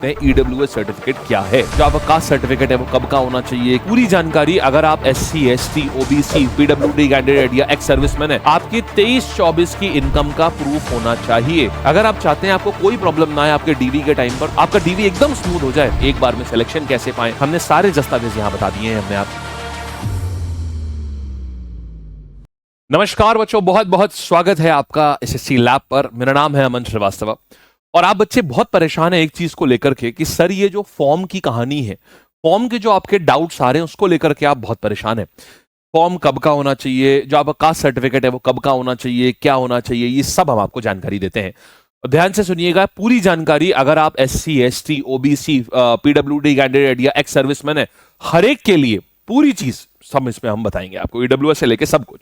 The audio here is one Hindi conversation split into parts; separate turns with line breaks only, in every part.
ईडब्ल्यूएस सर्टिफिकेट क्या है, जो आपका कास्ट सर्टिफिकेट है वो कब का होना चाहिए, पूरी जानकारी। अगर आप SC, ST, OBC, PWD candidate या एक्स सर्विसमैन है, आपकी 23-24 की इनकम का प्रूफ होना चाहिए। अगर आप चाहते हैं आपको कोई प्रॉब्लम ना है आपके डीवी के टाइम पर, आपका डीवी एकदम स्मूथ हो जाए, एक बार में सिलेक्शन कैसे पाए, हमने सारे दस्तावेज यहाँ बता दिए हैं हमने आप। नमस्कार बच्चों, बहुत बहुत स्वागत है आपका एसएससी लैब पर। मेरा नाम है अमन श्रीवास्तव और आप बच्चे बहुत परेशान हैं एक चीज को लेकर के कि सर ये जो फॉर्म की कहानी है, फॉर्म के जो आपके डाउट्स आ रहे हैं उसको लेकर के आप बहुत परेशान हैं। फॉर्म कब का होना चाहिए, जो आपका कास्ट सर्टिफिकेट है वो कब का होना चाहिए, क्या होना चाहिए, ये सब हम आपको जानकारी देते हैं। और ध्यान से सुनिएगा पूरी जानकारी। अगर आप SC, ST, OBC, PWD candidate या एक्स सर्विसमैन है, हर एक के लिए पूरी चीज सब इसमें हम बताएंगे आपको, ईडब्ल्यूएस से लेके सब कुछ।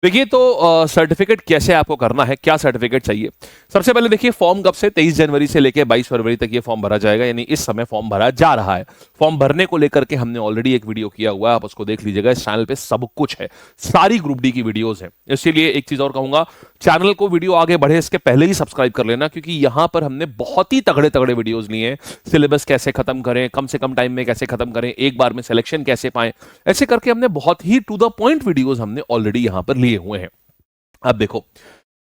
देखिए तो सर्टिफिकेट कैसे आपको करना है, क्या सर्टिफिकेट चाहिए। सबसे पहले देखिए फॉर्म कब से 23 जनवरी से लेकर 22 फरवरी तक ये फॉर्म भरा जाएगा, यानी इस समय फॉर्म भरा जा रहा है। फॉर्म भरने को लेकर के हमने ऑलरेडी एक वीडियो किया हुआ है, आप उसको देख लीजिएगा। इस चैनल पे सब कुछ है, सारी ग्रुप डी की वीडियोस हैं। इसीलिए एक चीज और कहूंगा, चैनल को वीडियो आगे बढ़े इसके पहले ही सब्सक्राइब कर लेना, क्योंकि यहां पर हमने बहुत ही तगड़े तगड़े वीडियोस लिए हैं। सिलेबस कैसे खत्म करें, कम से कम टाइम में कैसे खत्म करें, एक बार में सिलेक्शन कैसे पाएं, ऐसे करके हमने बहुत ही टू द पॉइंट वीडियोस हमने ऑलरेडी यहां पर लिए हुए हैं। अब देखो,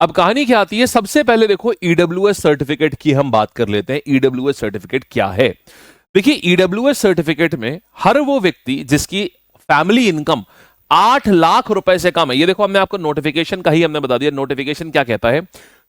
अब कहानी क्या आती है। सबसे पहले देखो ईडब्ल्यूएस सर्टिफिकेट की हम बात कर लेते हैं। ईडब्ल्यूएस सर्टिफिकेट क्या है। देखिए ईडब्ल्यूएस सर्टिफिकेट में हर वो व्यक्ति जिसकी फैमिली इनकम 8 लाख रुपए से कम है, ये देखो हमने आपको नोटिफिकेशन का ही हमने बता दिया। नोटिफिकेशन क्या कहता है,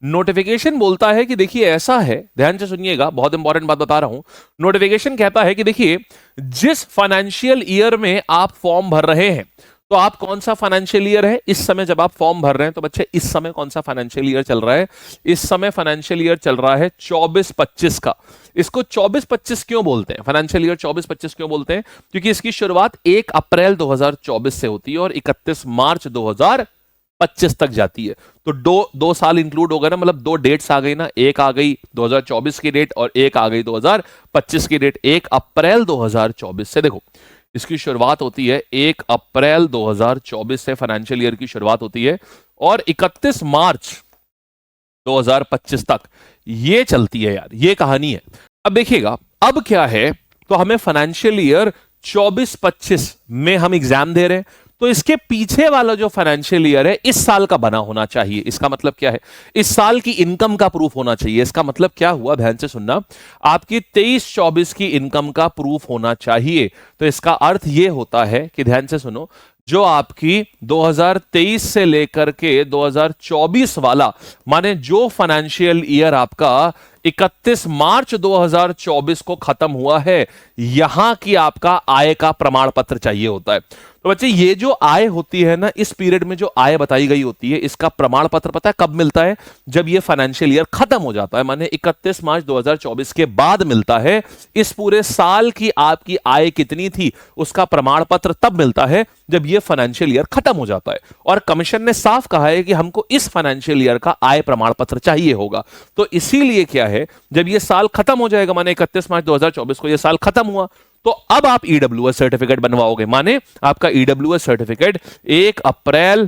नोटिफिकेशन बोलता है कि देखिए ऐसा है, ध्यान से सुनिएगा, बहुत इंपॉर्टेंट बात बता रहा हूं। नोटिफिकेशन कहता है कि देखिए जिस फाइनेंशियल ईयर में आप फॉर्म भर रहे हैं, तो आप कौन सा फाइनेंशियल ईयर है इस समय जब आप फॉर्म भर रहे हैं, तो बच्चे इस समय कौन सा फाइनेंशियल ईयर चल रहा है, इस समय फाइनेंशियल ईयर चल रहा है 24-25 का। इसको 24-25 क्यों बोलते हैं, फाइनेंशियल ईयर 24-25 क्यों बोलते हैं, क्योंकि इसकी शुरुआत 1 अप्रैल 2024 से होती है और 31 मार्च 2025 तक जाती है। तो दो साल इंक्लूड हो गए ना, मतलब 2 डेट्स आ गई ना, एक आ गई 2024 की डेट और एक आ गई 2025 की डेट। 1 अप्रैल 2024 से देखो इसकी शुरुआत होती है, 1 अप्रैल 2024 से फाइनेंशियल ईयर की शुरुआत होती है और 31 मार्च 2025 तक ये चलती है यार, ये कहानी है। अब देखिएगा अब क्या है, तो हमें फाइनेंशियल ईयर 24-25 में हम एग्जाम दे रहे हैं, तो इसके पीछे वाला जो फाइनेंशियल ईयर है इस साल का बना होना चाहिए। इसका मतलब क्या है, इस साल की इनकम का प्रूफ होना चाहिए। इसका मतलब क्या हुआ, ध्यान से सुनना, आपकी 23-24 की इनकम का प्रूफ होना चाहिए। तो इसका अर्थ यह होता है कि ध्यान से सुनो, जो आपकी 2023 से लेकर के 2024 वाला, माने जो फाइनेंशियल ईयर आपका 31 मार्च 2024 को खत्म हुआ है, यहां की आपका आय का प्रमाण पत्र चाहिए होता है। तो बच्चे ये जो आय होती है ना, इस पीरियड में जो आय बताई गई होती है, इसका प्रमाण पत्र पता है कब मिलता है, जब ये फाइनेंशियल ईयर खत्म हो जाता है, माने 31 मार्च 2024 के बाद मिलता है। इस पूरे साल की आपकी आय कितनी थी उसका प्रमाण पत्र तब मिलता है जब ये फाइनेंशियल ईयर खत्म हो जाता है। और कमीशन ने साफ कहा है कि हमको इस फाइनेंशियल ईयर का आय प्रमाण पत्र चाहिए होगा। तो इसीलिए क्या है, जब ये साल खत्म हो जाएगा, माने 31 मार्च 2024 को ये साल खत्म हुआ, तो अब आप ईडब्ल्यूएस सर्टिफिकेट बनवाओगे, माने आपका ईडब्ल्यूएस सर्टिफिकेट 1 अप्रैल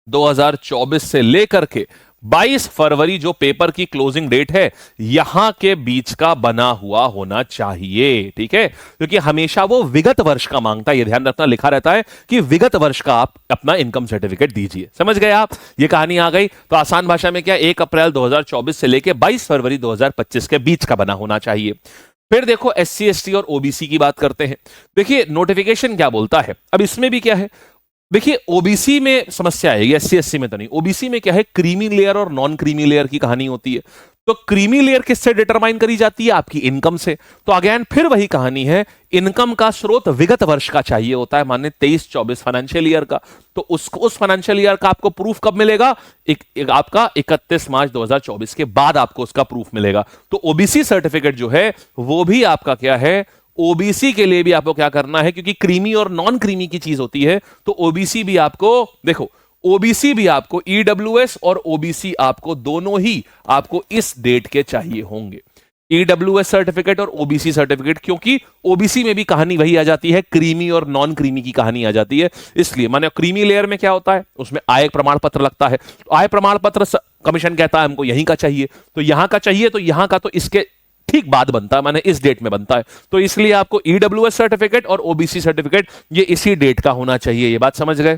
2024 से लेकर के 22 फरवरी जो पेपर की क्लोजिंग डेट है, यहां के बीच का बना हुआ होना चाहिए। ठीक है, क्योंकि हमेशा वो विगत वर्ष का मांगता है, ये ध्यान रखना, लिखा रहता है कि विगत वर्ष का आप अपना इनकम सर्टिफिकेट दीजिए। समझ गए आप, ये कहानी आ गई। तो आसान भाषा में क्या, 1 अप्रैल 2024 से लेकर 22 फरवरी 2025 के बीच का बना होना चाहिए। फिर देखो एससी, एसटी और ओबीसी की बात करते हैं। देखिए नोटिफिकेशन क्या बोलता है, अब इसमें भी क्या है, देखिए ओबीसी में समस्या है, एससी एससी में तो नहीं। ओबीसी में क्या है, क्रीमी लेयर और नॉन क्रीमी लेयर की कहानी होती है। तो क्रीमी लेयर किससे डिटरमाइन करी जाती है, आपकी इनकम से। तो अगेन फिर वही कहानी है, इनकम का स्रोत विगत वर्ष का चाहिए होता है, माने 23-24 फाइनेंशियल ईयर का। तो उस फाइनेंशियल ईयर का आपको प्रूफ कब मिलेगा, आपका 31 मार्च 2024 के बाद आपको उसका प्रूफ मिलेगा। तो ओबीसी सर्टिफिकेट जो है वो भी आपका क्या है, ओबीसी के लिए भी आपको क्या करना है, क्योंकि क्रीमी और नॉन क्रीमी की चीज होती है, तो ओबीसी भी आपको, देखो ओबीसी भी आपको, ईडब्ल्यूएस और ओबीसी आपको दोनों ही आपको इस डेट के चाहिए होंगे, ईडब्ल्यूएस सर्टिफिकेट और ओबीसी सर्टिफिकेट, क्योंकि ओबीसी में भी कहानी वही आ जाती है, क्रीमी और नॉन क्रीमी की कहानी आ जाती है। इसलिए माने क्रीमी लेयर में क्या होता है, उसमें आय प्रमाण पत्र लगता है, तो आय प्रमाण पत्र कमीशन कहता है हमको यहीं का चाहिए, तो यहां का चाहिए, तो यहां का तो इसके ठीक बाद बनता है, माने इस डेट में बनता है, तो इसलिए आपको ईडब्ल्यूएस सर्टिफिकेट और ओबीसी सर्टिफिकेट ये इसी डेट का होना चाहिए। ये बात समझ गए।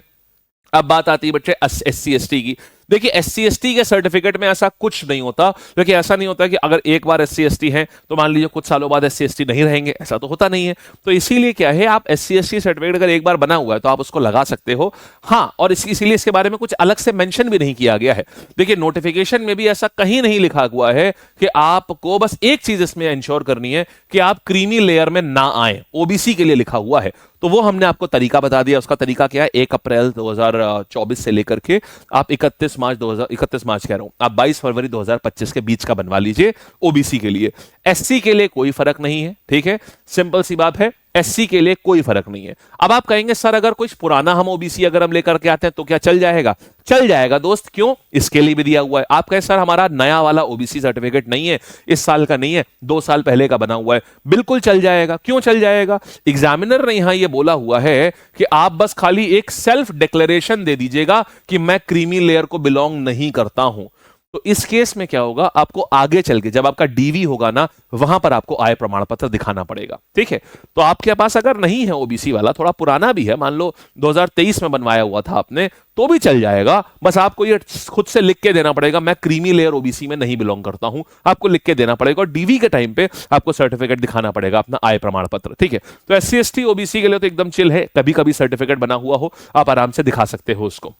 अब बात आती है बच्चे SC ST की। देखिए SC ST के सर्टिफिकेट में ऐसा कुछ नहीं होता, क्योंकि ऐसा नहीं होता कि अगर एक बार SC ST हैं तो मान लीजिए कुछ सालों बाद SC ST नहीं रहेंगे, ऐसा तो होता नहीं है। तो इसीलिए क्या है, आप SC ST सर्टिफिकेट अगर एक बार बना हुआ है तो आप उसको लगा सकते हो। हाँ, और इसीलिए इसके बारे में कुछ अलग से मेंशन भी नहीं किया गया है। देखिए नोटिफिकेशन में भी ऐसा कहीं नहीं लिखा हुआ है कि आपको बस एक चीज इसमें इंश्योर करनी है कि आप क्रीमी लेयर में ना आए, ओबीसी के लिए लिखा हुआ है। तो वो हमने आपको तरीका बता दिया। उसका तरीका क्या है, 1 अप्रैल 2024 से लेकर के आप 31 मार्च कह रहा हूं, आप 22 फरवरी 2025 के बीच का बनवा लीजिए ओबीसी के लिए। एससी के लिए कोई फर्क नहीं है, ठीक है, सिंपल सी बात है, एससी के लिए कोई फर्क नहीं है। अब आप कहेंगे सर अगर कुछ पुराना हम ओबीसी अगर हम लेकर के आते हैं तो क्या चल जाएगा? चल जाएगा दोस्त, क्यों? इसके लिए भी दिया हुआ है। आप कहें सर हमारा नया वाला ओबीसी सर्टिफिकेट नहीं है, इस साल का नहीं है, 2 साल पहले का बना हुआ है, बिल्कुल चल जाएगा। क्यों चल जाएगा? एग्जामिनर ने यहां ये बोला हुआ है कि आप बस खाली एक सेल्फ डिक्लेरेशन दे दीजिएगा कि मैं क्रीमी लेयर को बिलोंग नहीं करता हूं। तो इस केस में क्या होगा, आपको आगे चल के जब आपका डीवी होगा ना, वहां पर आपको आय प्रमाण पत्र दिखाना पड़ेगा, ठीक है। तो आपके पास अगर नहीं है ओबीसी वाला, थोड़ा पुराना भी है, मान लो 2023 में बनवाया हुआ था आपने, तो भी चल जाएगा। बस आपको ये खुद से लिख के देना पड़ेगा मैं क्रीमी लेयर ओबीसी में नहीं बिलोंग करता हूं, आपको लिख के देना पड़ेगा। और डीवी के टाइम पे आपको सर्टिफिकेट दिखाना पड़ेगा, अपना आय प्रमाण पत्र, ठीक है। तो एससी एसटी ओबीसी के लिए तो एकदम चिल है, कभी कभी सर्टिफिकेट बना हुआ हो आप आराम से दिखा सकते हो उसको,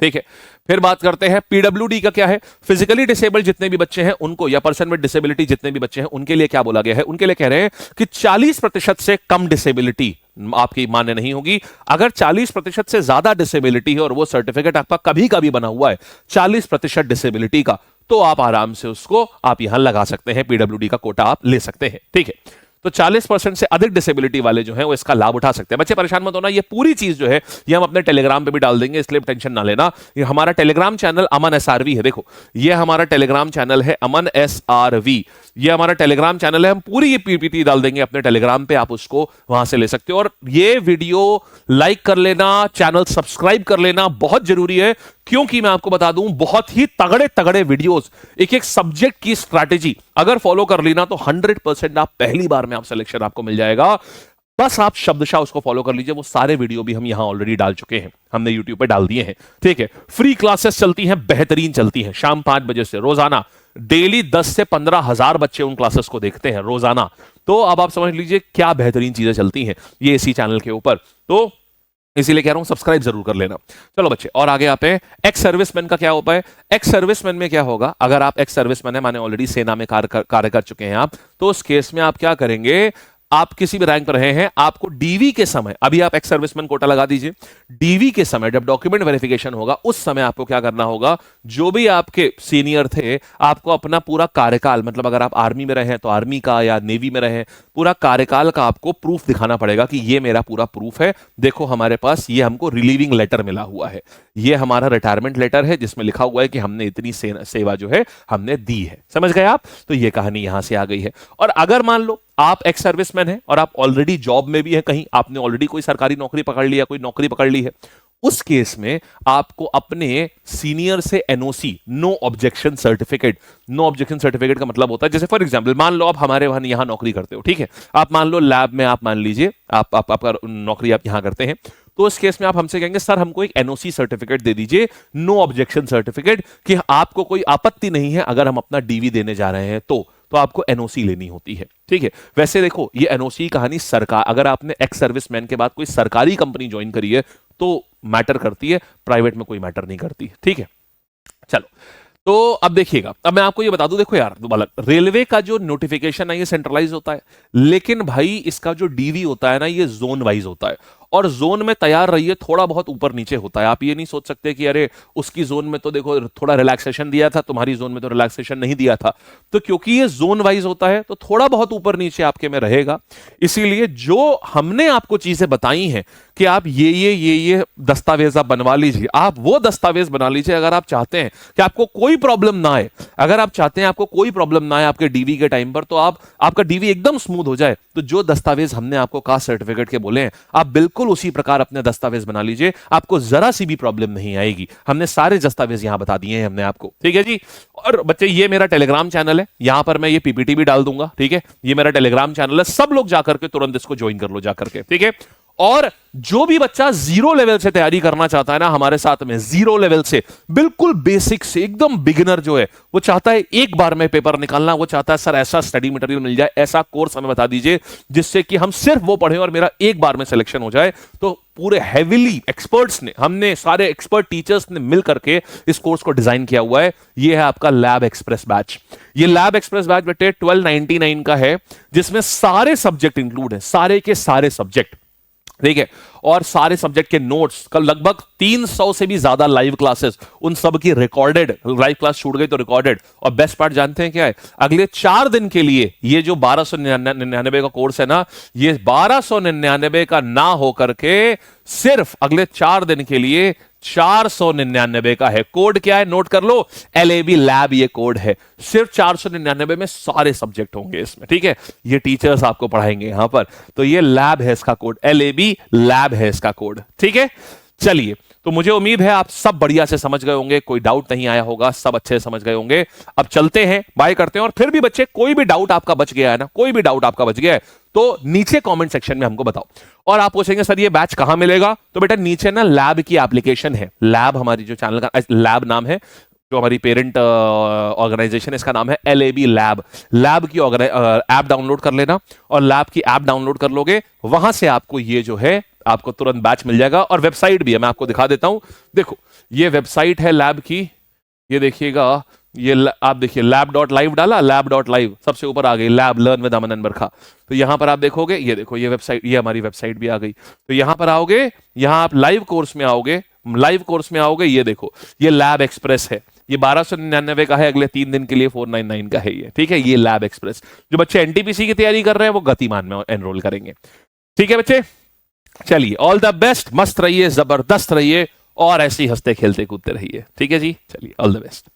ठीक है। फिर बात करते हैं पीडब्ल्यूडी का क्या है। फिजिकली डिसेबल्ड जितने भी बच्चे हैं उनको, या पर्सन विद डिसेबिलिटी जितने भी बच्चे हैं उनके लिए क्या बोला गया है, उनके लिए कह रहे हैं कि 40% से कम डिसेबिलिटी आपकी मान्य नहीं होगी। अगर 40% से ज्यादा डिसेबिलिटी है और वो सर्टिफिकेट आपका कभी कभी बना हुआ है 40% डिसेबिलिटी का, तो आप आराम से उसको आप यहां लगा सकते हैं, पीडब्ल्यूडी का कोटा आप ले सकते हैं, ठीक है। तो 40% से अधिक डिसेबिलिटी वाले जो हैं वो इसका लाभ उठा सकते हैं। बच्चे परेशान मत होना, ये पूरी चीज जो है ये हम अपने टेलीग्राम पे भी डाल देंगे, इसलिए टेंशन ना लेना। ये हमारा टेलीग्राम चैनल अमन एसआरवी है, देखो ये हमारा टेलीग्राम चैनल है अमन एसआरवी, ये हमारा टेलीग्राम चैनल है। हम पूरी ये पीपीटी डाल देंगे अपने टेलीग्राम पे, आप उसको वहां से ले सकते हो। और ये वीडियो लाइक कर लेना, चैनल सब्सक्राइब कर लेना, बहुत जरूरी है, क्योंकि मैं आपको बता दूं बहुत ही तगड़े तगड़े वीडियोस, एक एक सब्जेक्ट की स्ट्रैटेजी अगर फॉलो कर लेना तो 100% आप पहली बार में आप सिलेक्शन आपको मिल जाएगा। बस आप शब्दशः उसको फॉलो कर लीजिए। वो सारे वीडियो भी हम यहां ऑलरेडी डाल चुके हैं, हमने यूट्यूब पे डाल दिए हैं, ठीक है। फ्री क्लासेस चलती हैं, बेहतरीन चलती हैं, शाम 5 बजे से रोजाना डेली 10 से 15 हजार बच्चे उन क्लासेस को देखते हैं रोजाना। तो अब आप समझ लीजिए क्या बेहतरीन चीजें चलती हैं ये इसी चैनल के ऊपर, तो इसीलिए कह रहा हूं सब्सक्राइब जरूर कर लेना। चलो बच्चे और आगे आते हैं। एक्स सर्विसमैन का क्या होता है। एक्स सर्विसमैन में क्या होगा, अगर आप एक्स सर्विसमैन है, माने ऑलरेडी सेना में कार्य कर चुके हैं आप, तो उस केस में आप क्या करेंगे, आप किसी भी रैंक पर रहे हैं, आपको डीवी के समय, अभी आप एक्स सर्विसमैन कोटा लगा दीजिए, डीवी के समय जब डॉक्यूमेंट वेरिफिकेशन होगा उस समय आपको क्या करना होगा, जो भी आपके सीनियर थे आपको अपना पूरा कार्यकाल, मतलब अगर आप आर्मी में रहे तो आर्मी का या नेवी में रहे, पूरा कार्यकाल का आपको प्रूफ दिखाना पड़ेगा कि ये मेरा पूरा प्रूफ है, देखो हमारे पास ये हमको रिलीविंग लेटर मिला हुआ है, ये हमारा रिटायरमेंट लेटर है जिसमें लिखा हुआ है कि हमने इतनी सेवा जो है हमने दी है। समझ गए आप? तो ये कहानी यहां से आ गई है। और अगर मान लो आप एक्स सर्विसमैन हैं और आप ऑलरेडी जॉब में भी हैं, कहीं आपने ऑलरेडी कोई सरकारी नौकरी पकड़ लिया, कोई नौकरी पकड़ ली है, उस केस में आपको अपने सीनियर से NOC, no objection certificate, no objection certificate का मतलब होता है, जैसे फॉर एग्जांपल मान लो आप हमारे वहां यहां नौकरी करते हो, ठीक है, आप मान लो लैब में, आप मान लीजिए आपका नौकरी आप यहां करते हैं, तो उस केस में आप हमसे कहेंगे सर हमको एक एनओसी सर्टिफिकेट दे दीजिए, नो ऑब्जेक्शन सर्टिफिकेट, कि आपको कोई आपत्ति नहीं है अगर हम अपना डीवी देने जा रहे हैं तो आपको एनओसी लेनी होती है, ठीक है। वैसे देखो ये एनओसी की कहानी सरकार, अगर आपने एक्स सर्विसमैन के बाद कोई सरकारी कंपनी ज्वाइन करी है तो मैटर करती है, प्राइवेट में कोई मैटर नहीं करती, ठीक है। चलो तो अब देखिएगा, अब मैं आपको ये बता दूं, देखो यार रेलवे का जो नोटिफिकेशन है ये सेंट्रलाइज होता है, लेकिन भाई इसका जो डीवी होता है ना ये जोन वाइज होता है, और जोन में तैयार रहिए, थोड़ा बहुत ऊपर नीचे होता है। आप ये नहीं सोच सकते कि अरे उसकी जोन में तो देखो थोड़ा रिलैक्सेशन दिया था, तुम्हारी जोन में तो रिलैक्सेशन नहीं दिया था। तो क्योंकि ये जोन वाइज होता है तो थोड़ा बहुत ऊपर नीचे आपके में रहेगा। इसीलिए जो हमने आपको चीजें बताई हैं कि आप ये दस्तावेज आप बनवा लीजिए, आप वो दस्तावेज बना लीजिए अगर आप चाहते हैं कि आपको कोई प्रॉब्लम ना आए। अगर आप चाहते हैं आपको कोई प्रॉब्लम ना आए आपके डीवी के टाइम पर, तो आपका डीवी एकदम स्मूथ हो जाए, तो जो दस्तावेज हमने आपको कास्ट सर्टिफिकेट के बोले हैं आप बिल्कुल बिल्कुल उसी प्रकार अपने दस्तावेज बना लीजिए, आपको जरा सी भी प्रॉब्लम नहीं आएगी। हमने सारे दस्तावेज यहां बता दिए हैं हमने आपको, ठीक है जी। और बच्चे ये मेरा टेलीग्राम चैनल है, यहां पर मैं ये पीपीटी भी डाल दूंगा, ठीक है। ये मेरा टेलीग्राम चैनल है, सब लोग जाकर के तुरंत इसको ज्वाइन कर लो जाकर के, ठीक है। और जो भी बच्चा जीरो लेवल से तैयारी करना चाहता है ना हमारे साथ में, जीरो लेवल से बिल्कुल बेसिक से एकदम बिगिनर जो है, वो चाहता है एक बार में पेपर निकालना, वो चाहता है सर ऐसा स्टडी मटेरियल मिल जाए, ऐसा कोर्स हमें बता दीजिए जिससे कि हम सिर्फ वो पढ़ें और मेरा एक बार में सिलेक्शन हो जाए, तो पूरे हेविली एक्सपर्ट्स ने, हमने सारे एक्सपर्ट टीचर्स ने मिल करके इस कोर्स को डिजाइन किया हुआ है। ये है आपका लैब एक्सप्रेस बैच। ये लैब एक्सप्रेस बैच बेटे 1299 का है, जिसमें सारे सब्जेक्ट इंक्लूड है, सारे के सारे सब्जेक्ट, ठीक है। और सारे सब्जेक्ट के नोट्स, कल लगभग 300 से भी ज्यादा लाइव क्लासेस, उन सब की रिकॉर्डेड, लाइव क्लास छूट गई तो रिकॉर्डेड। और बेस्ट पार्ट जानते हैं क्या है? अगले 4 दिन के लिए ये जो 1299 का कोर्स है ना, ये 1299 का ना होकर के सिर्फ अगले 4 दिन के लिए 499 का है। कोड क्या है? नोट कर लो, LAB लैब ये कोड है। सिर्फ 499 में सारे सब्जेक्ट होंगे इसमें, ठीक है। ये टीचर्स आपको पढ़ाएंगे यहां पर, तो ये लैब है इसका कोड, LAB लैब है इसका कोड, ठीक है। चलिए, तो मुझे उम्मीद है आप सब बढ़िया से समझ गए होंगे, कोई डाउट नहीं आया होगा, सब अच्छे से समझ गए होंगे। अब चलते हैं, बाय करते हैं। और फिर भी बच्चे कोई भी डाउट आपका बच गया है ना, कोई भी डाउट आपका बच गया है तो नीचे कमेंट सेक्शन में हमको बताओ। और आप पूछेंगे सर ये बैच कहां मिलेगा, तो बेटा नीचे ना लैब की एप्लीकेशन है, लैब हमारी जो चैनल का लैब नाम है, जो हमारी पेरेंट ऑर्गेनाइजेशन है इसका नाम है LAB लैब। लैब की ऐप डाउनलोड कर लेना, और लैब की ऐप डाउनलोड कर लोगे, वहां से आपको ये जो है आपको तुरंत बैच मिल जाएगा। और वेबसाइट भी है, मैं आपको दिखा देता हूं। देखो ये वेबसाइट है लैब की, ये देखिएगा, ये आप देखिए lab.live डाला, lab.live सबसे ऊपर आ गई, लैब लर्न विद अमन बरखा। तो यहां पर आप देखोगे, ये देखो ये वेबसाइट, ये हमारी वेबसाइट भी आ गई। तो यहां पर आओगे, यहां आप लाइव कोर्स में आओगे, लाइव कोर्स में आओगे, ये देखो ये लैब एक्सप्रेस है, ये 1299 का है, अगले 3 दिन के लिए 499 का है ये, ठीक है। ये लैब एक्सप्रेस, जो बच्चे NTPC की तैयारी कर रहे हैं वो गतिमान में एनरोल करेंगे, ठीक है बच्चे। चलिए, ऑल द बेस्ट, मस्त रहिए, जबरदस्त रहिए, और ऐसे ही हंसते खेलते कूदते रहिए, ठीक है जी। चलिए, ऑल द बेस्ट।